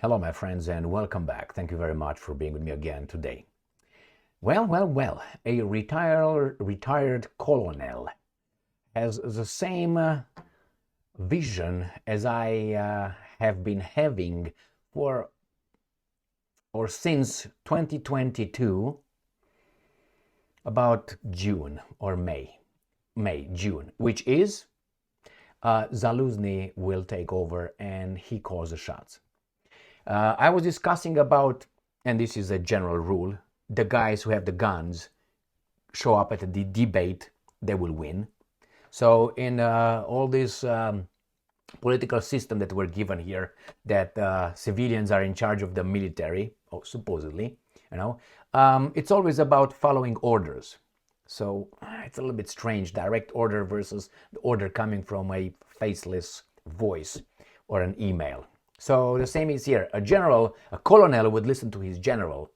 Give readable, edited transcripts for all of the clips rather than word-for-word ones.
Hello, my friends, and welcome back. Thank you very much for being with me again today. Well, a retired colonel has the same vision as I have been having for or since 2022, about June or June, which is Zaluzhny will take over and he calls the shots. I was discussing about, and this is a general rule, the guys who have the guns show up at the debate, they will win. So in all this political system that we're given here, that civilians are in charge of the military, supposedly, it's always about following orders. So it's a little bit strange, direct order versus the order coming from a faceless voice or an email. So the same is here. A colonel would listen to his general,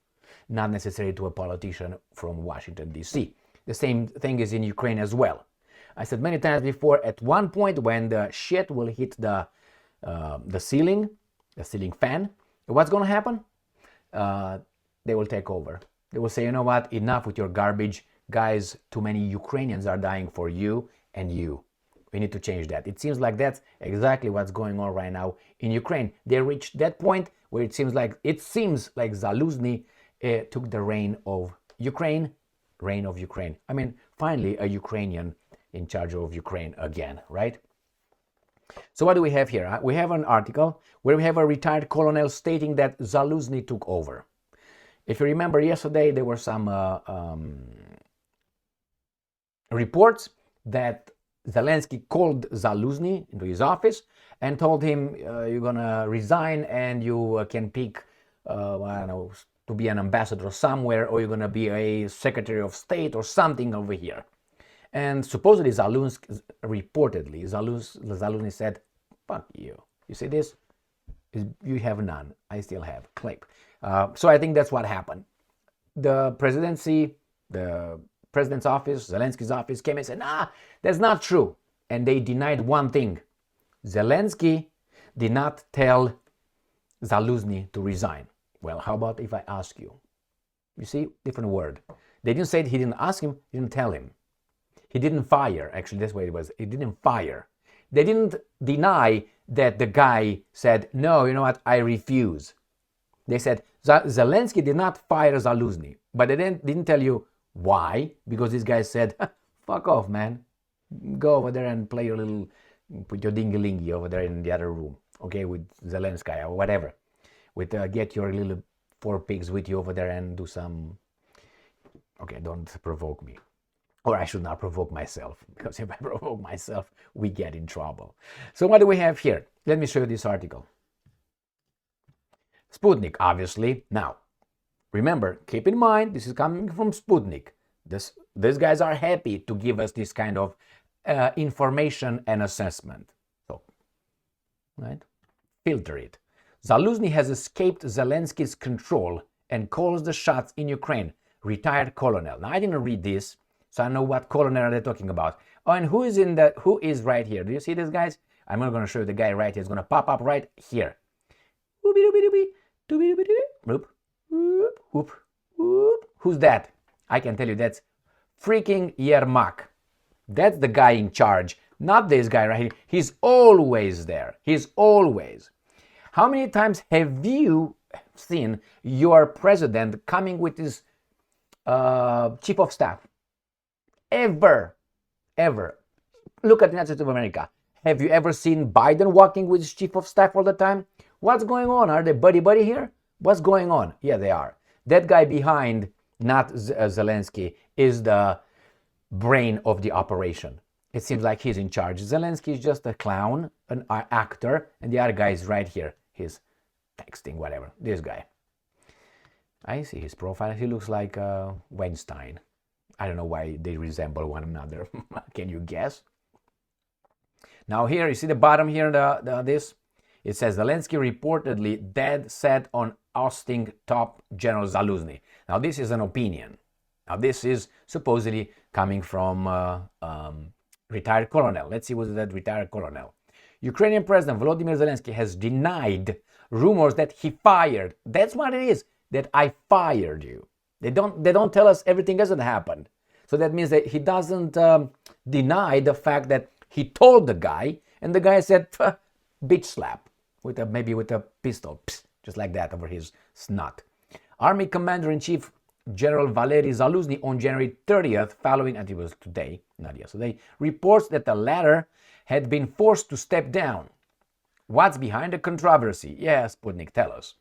not necessarily to a politician from Washington, D.C. The same thing is in Ukraine as well. I said many times before, at one point when the shit will hit the ceiling fan, what's going to happen? They will take over. They will say, you know what, enough with your garbage. Guys, too many Ukrainians are dying for you and you. We need to change that. It seems like that's exactly what's going on right now in Ukraine. They reached that point where it seems like Zaluzhny took the reign of Ukraine. I mean, finally a Ukrainian in charge of Ukraine again, right? So what do we have here? We have an article where we have a retired colonel stating that Zaluzhny took over. If you remember yesterday, there were some reports that Zelensky called Zaluzhny into his office and told him, you're going to resign and you can pick, to be an ambassador somewhere, or you're going to be a secretary of state or something over here. And supposedly Zaluzhny said, fuck you. You see this? You have none. I still have. Click. So I think that's what happened. The presidency, the president's office, Zelensky's office came and said, nah, that's not true. And they denied one thing. Zelensky did not tell Zaluzhny to resign. Well, how about if I ask you? You see, different word. They didn't say he didn't ask him, he didn't tell him. He didn't fire. Actually, that's what it was. He didn't fire. They didn't deny that the guy said, no, you know what, I refuse. They said, Zelensky did not fire Zaluzhny. But they didn't tell you why, because this guy said, fuck off, man. Go over there and play put your dingy-lingy over there in the other room, okay, with Zelensky or whatever. Get your little 4 pigs with you over there and do some, okay, don't provoke me. Or I should not provoke myself, because if I provoke myself, we get in trouble. So what do we have here? Let me show you this article. Sputnik, obviously. Now, remember, keep in mind, this is coming from Sputnik. These guys are happy to give us this kind of information and assessment. So, right? Filter it. Zaluzhny has escaped Zelensky's control and calls the shots in Ukraine. Retired colonel. Now, I didn't read this, so I know what colonel are they talking about. Oh, and who is right here? Do you see this, guys? I'm not going to show you the guy right here. It's going to pop up right here. Who's that? I can tell you that's freaking Yermak. That's the guy in charge, not this guy right here. He's always there. He's always. How many times have you seen your president coming with his chief of staff? Ever. Look at the United States of America. Have you ever seen Biden walking with his chief of staff all the time? What's going on? Are they buddy here? What's going on? Yeah, they are. That guy behind, not Zelensky, is the brain of the operation. It seems like he's in charge. Zelensky is just a clown, an actor, and the other guy is right here. He's texting, whatever. This guy. I see his profile. He looks like Weinstein. I don't know why they resemble one another. Can you guess? Now here, you see the bottom here, this? It says Zelensky reportedly dead set on ousting top General Zaluzhny. Now this is an opinion. Now this is supposedly coming from retired colonel. Let's see what's that retired colonel. Ukrainian President Volodymyr Zelensky has denied rumors that he fired. That's what it is, that I fired you. They don't tell us everything hasn't happened. So that means that he doesn't deny the fact that he told the guy, and the guy said, bitch slap, maybe with a pistol, just like that over his snot. Army Commander-in-Chief General Valery Zaluzhny on January 30th, following, and it was today, not yesterday, reports that the latter had been forced to step down. What's behind the controversy? Yes, Sputnik, tell us.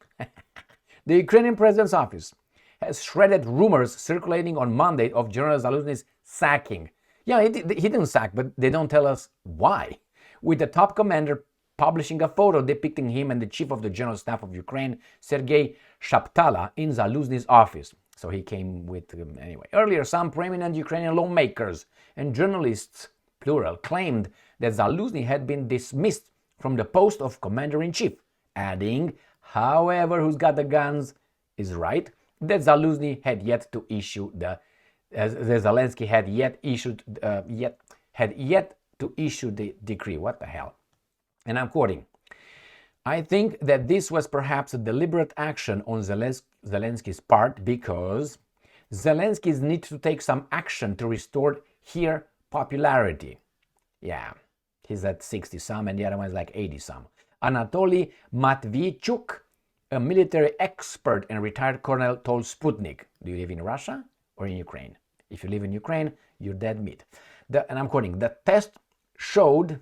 The Ukrainian president's office has shredded rumors circulating on Monday of General Zaluzhny's sacking. Yeah, he didn't sack, but they don't tell us why. With the top commander publishing a photo depicting him and the chief of the General Staff of Ukraine, Sergei Shaptala, in Zaluzhny's office. So he came with him anyway. Earlier, some prominent Ukrainian lawmakers and journalists, plural, claimed that Zaluzhny had been dismissed from the post of commander-in-chief, adding, however, who's got the guns is right, that Zaluzhny had yet to issue Zelensky had yet to issue the decree. What the hell? And I'm quoting, I think that this was perhaps a deliberate action on Zelensky's part because Zelensky needs to take some action to restore his popularity. Yeah, he's at 60-some and the other one is like 80-some. Anatoly Matvichuk, a military expert and retired colonel, told Sputnik, do you live in Russia or in Ukraine? If you live in Ukraine, you're dead meat. And I'm quoting, the test showed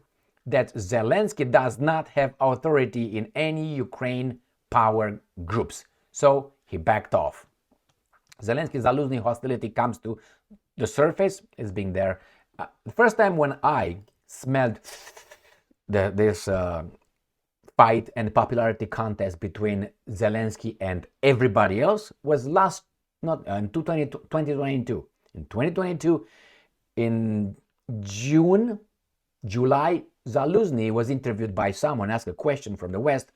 that Zelensky does not have authority in any Ukraine power groups. So he backed off. Zelensky-Zaluzhny hostility comes to the surface, it's been there. The first time when I smelled this fight and popularity contest between Zelensky and everybody else was in 2022. In 2022, in July, Zaluzhny was interviewed by someone, asked a question from the West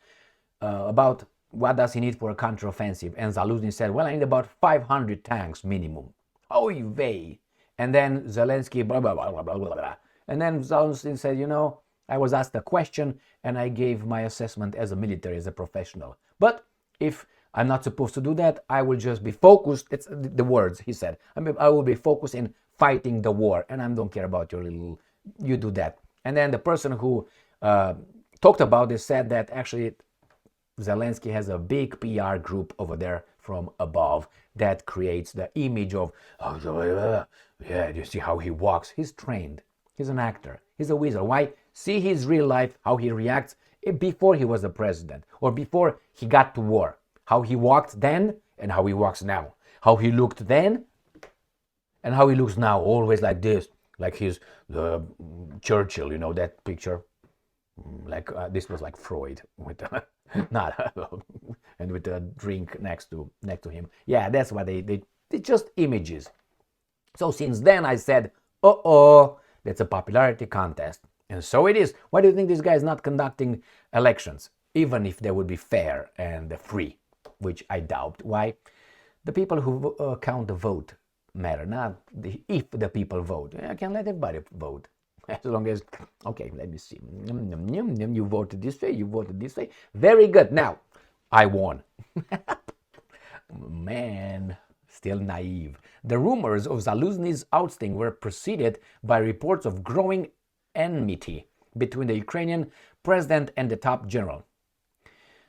about what does he need for a counteroffensive. And Zaluzhny said, well, I need about 500 tanks minimum. Oy vey. And then Zelensky, blah, blah, blah, blah, blah, blah. And then Zaluzhny said, you know, I was asked a question and I gave my assessment as a military, as a professional. But if I'm not supposed to do that, I will just be focused. It's the words he said. I will be focused in fighting the war. And I don't care about your little, you do that. And then the person who talked about this said that actually Zelensky has a big PR group over there from above that creates the image of, yeah, you see how he walks? He's trained. He's an actor. He's a wizard. Why? See his real life, how he reacts before he was the president or before he got to war. How he walked then and how he walks now. How he looked then and how he looks now. Always like this. Like he's the Churchill, you know, that picture. Like this was like Freud with not and with a drink next to him. Yeah, that's what they just images. So since then I said, that's a popularity contest. And so it is. Why do you think this guy is not conducting elections? Even if they would be fair and free, which I doubt. Why? The people who count the vote matter, not if the people vote. I can let everybody vote. As long as, okay, let me see. You voted this way, you voted this way. Very good. Now, I won. Man, still naive. The rumors of Zaluzhny's ousting were preceded by reports of growing enmity between the Ukrainian president and the top general.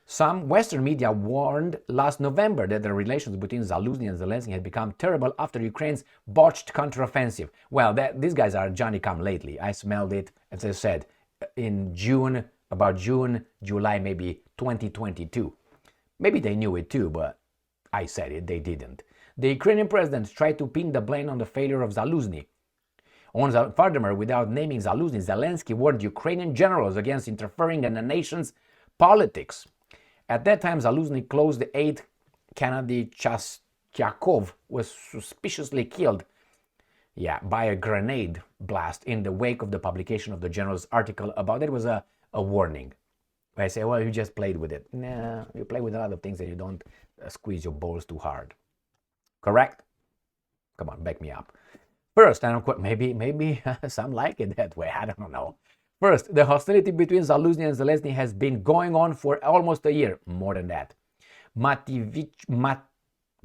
Some Western media warned last November that the relations between Zaluzhny and Zelensky had become terrible after Ukraine's botched counteroffensive. Well, these guys are Johnny-come-lately. I smelled it, as I said, in June, July, maybe 2022. Maybe they knew it too, but I said it, they didn't. The Ukrainian president tried to pin the blame on the failure of Zaluzhny. Furthermore, without naming Zaluzhny, Zelensky warned Ukrainian generals against interfering in the nation's politics. At that time, Zaluzhny close the aide Kennedy Chastyakov was suspiciously killed by a grenade blast in the wake of the publication of the general's article about it. Was a warning. I say, well, you just played with it. Nah, you play with a lot of things and you don't squeeze your balls too hard. Correct? Come on, back me up. First, and maybe some like it that way. I don't know. First, the hostility between Zaluzhny and Zelensky has been going on for almost a year, more than that.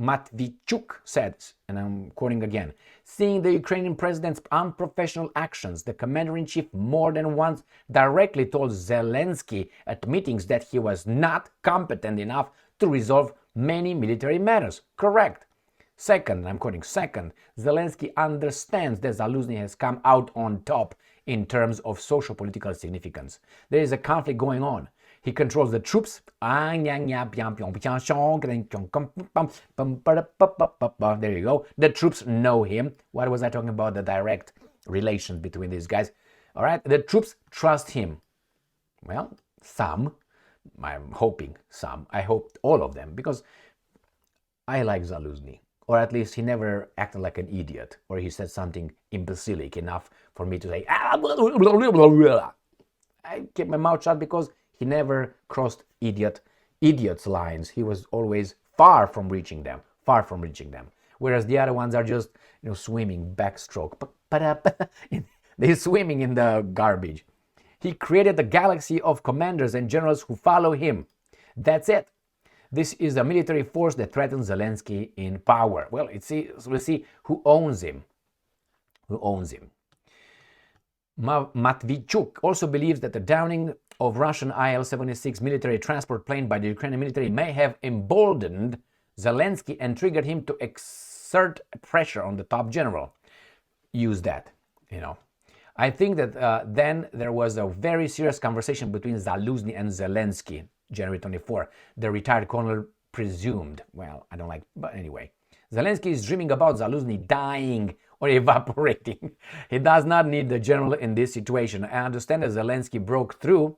Matvichuk said, and I'm quoting again, seeing the Ukrainian president's unprofessional actions, the commander-in-chief more than once directly told Zelensky at meetings that he was not competent enough to resolve many military matters. Correct. Second, I'm quoting, second, Zelensky understands that Zaluzhny has come out on top in terms of social-political significance. There is a conflict going on. He controls the troops. There you go. The troops know him. What was I talking about? The direct relations between these guys. All right. The troops trust him. Well, some. I'm hoping some. I hope all of them, because I like Zaluzhny. Or at least he never acted like an idiot, or he said something imbecilic enough for me to say, I kept my mouth shut, because he never crossed idiots' lines. He was always far from reaching them. Whereas the other ones are just, swimming backstroke. They're swimming in the garbage. He created a galaxy of commanders and generals who follow him. That's it. This is a military force that threatens Zelensky in power. Well, we'll see who owns him. Matvichuk also believes that the downing of Russian Il-76 military transport plane by the Ukrainian military may have emboldened Zelensky and triggered him to exert pressure on the top general. Use that, I think that then there was a very serious conversation between Zaluzhny and Zelensky, January 24. The retired colonel presumed, well, I don't like, but anyway. Zelensky is dreaming about Zaluzhny dying or evaporating. He does not need the general in this situation. I understand that Zelensky broke through,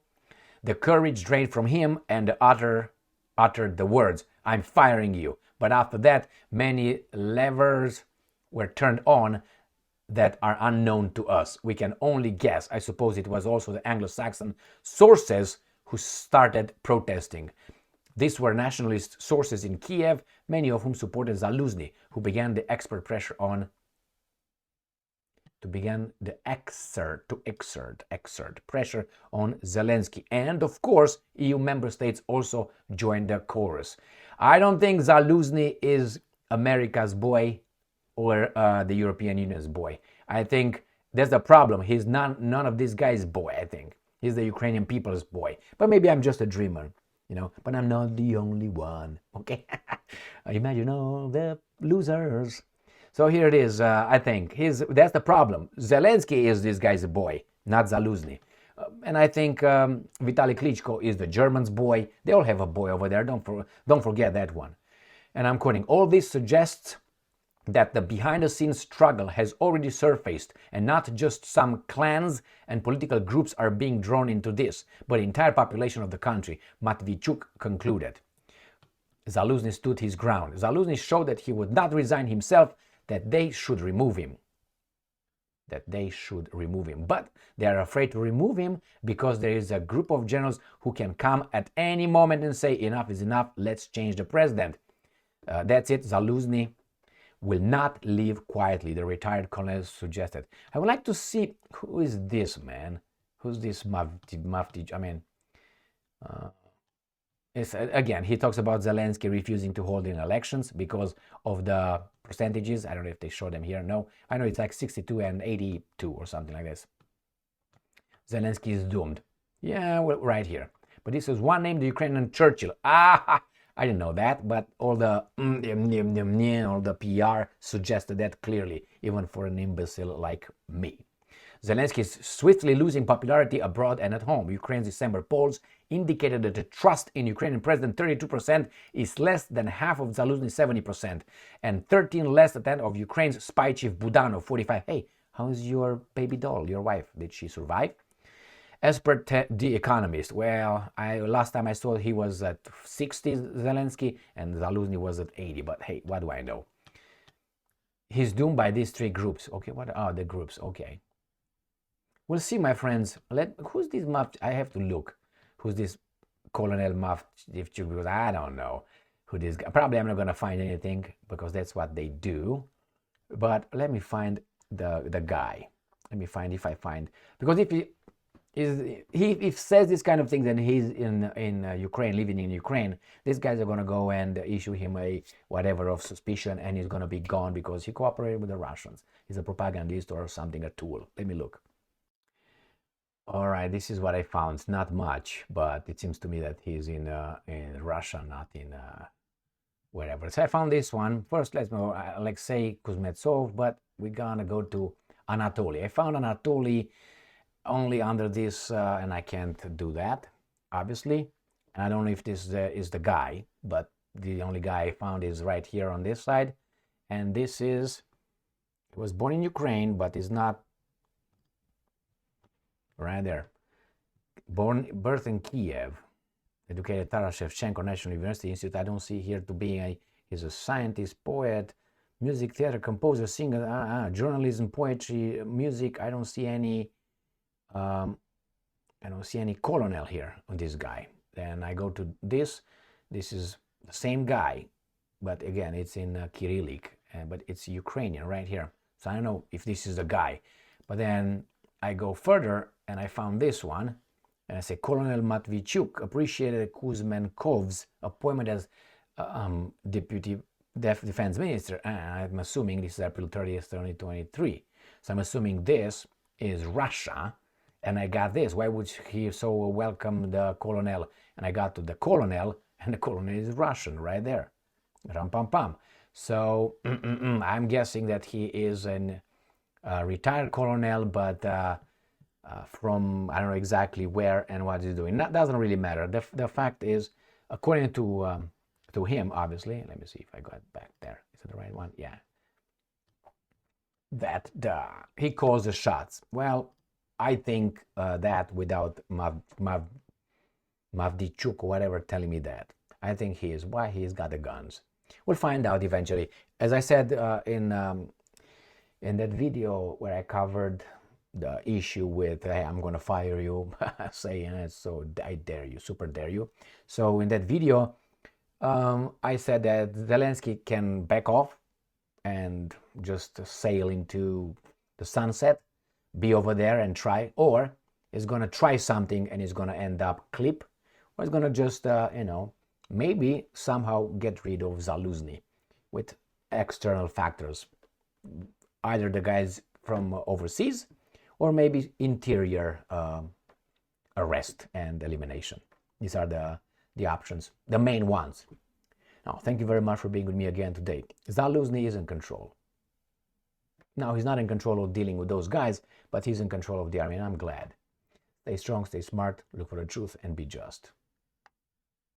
the courage drained from him, and uttered the words, I'm firing you. But after that, many levers were turned on that are unknown to us. We can only guess. I suppose it was also the Anglo-Saxon sources who started protesting. These were nationalist sources in Kiev, many of whom supported Zaluzhny, who began the exert pressure on Zelensky. And of course, EU member states also joined the chorus. I don't think Zaluzhny is America's boy or the European Union's boy. I think there's a problem. He's none of these guys' boy, I think. He's the Ukrainian people's boy. But maybe I'm just a dreamer, But I'm not the only one, okay? Imagine all the losers. So here it is, I think. That's the problem. Zelensky is this guy's boy, not Zaluzhny. And I think Vitaly Klitschko is the German's boy. They all have a boy over there. Don't forget that one. And I'm quoting, all this suggests that the behind-the-scenes struggle has already surfaced, and not just some clans and political groups are being drawn into this, but the entire population of the country, Matvichuk concluded. Zaluzhny stood his ground. Zaluzhny showed that he would not resign himself, that they should remove him. But they are afraid to remove him because there is a group of generals who can come at any moment and say, enough is enough, let's change the president. That's it. Zaluzhny will not leave quietly, the retired colonel suggested. I would like to see, who is this man? Who's this Mafti? I mean, again, he talks about Zelensky refusing to hold in elections because of the percentages. I don't know if they show them here. No, I know it's like 62 and 82 or something like this. Zelensky is doomed. Yeah, well, right here. But this is one name, the Ukrainian Churchill. I didn't know that, but all the PR suggested that clearly, even for an imbecile like me. Zelensky is swiftly losing popularity abroad and at home. Ukraine's December polls indicated that the trust in Ukrainian president, 32%, is less than half of Zaluzhny's 70%, and 13 less than that of Ukraine's spy chief Budanov, 45. Hey, how's your baby doll, your wife? Did she survive? As per The Economist, well, last time I saw he was at 60, Zelensky, and Zaluzhny was at 80, but hey, what do I know? He's doomed by these three groups. Okay, what are the groups? Okay. We'll see, my friends. Who's this I have to look. Who's this Colonel Maftivchuk? Because I don't know who this guy. Probably I'm not going to find anything because that's what they do. But let me find the guy. Let me find if I find. Because he says this kind of things and he's in Ukraine, living in Ukraine, these guys are going to go and issue him a whatever of suspicion, and he's going to be gone because he cooperated with the Russians. He's a propagandist or something, a tool. Let me look. All right, this is what I found. It's not much, but it seems to me that he's in Russia, not in wherever. So I found this one. First, let's know Alexei Kuznetsov, but we're gonna go to Anatoly. I found Anatoly only under this, and I can't do that, obviously. And I don't know if this is the guy, but the only guy I found is right here on this side. And this is, he was born in Ukraine, but is not right there. Birth in Kiev. Educated at Taras Shevchenko National University Institute. I don't see here to be he's a scientist, poet, music, theater, composer, singer, journalism, poetry, music. I don't see any colonel here on this guy. Then I go to this. This is the same guy, but again, it's in Cyrillic, but it's Ukrainian right here. So I don't know if this is the guy. But then I go further and I found this one. And I say, Colonel Matvichuk appreciated Kuzmenkov's appointment as Deputy Defense Minister. I'm assuming this is April 30th, 2023. So I'm assuming this is Russia. And I got this. Why would he so welcome the colonel? And I got to the colonel, and the colonel is Russian right there. Ram pam pam. So I'm guessing that he is a retired colonel, but from I don't know exactly where and what he's doing. That doesn't really matter. The fact is, according to him, obviously. Let me see if I got back there. Is it the right one? Yeah. That he calls the shots. Well, I think that without Mavdichuk or whatever telling me that, I think he is. Why he's got the guns? We'll find out eventually. As I said in that video where I covered the issue with, hey, I'm going to fire you, saying, so I dare you, super dare you. So in that video, I said that Zelensky can back off and just sail into the sunset, be over there and try, or he's going to try something and he's going to end up clip, or he's going to just, maybe somehow get rid of Zaluzhny with external factors, either the guys from overseas or maybe interior arrest and elimination. These are the options, the main ones. Now, thank you very much for being with me again today. Zaluzhny is in control. Now, he's not in control of dealing with those guys, but he's in control of the army, and I'm glad. Stay strong, stay smart, look for the truth, and be just.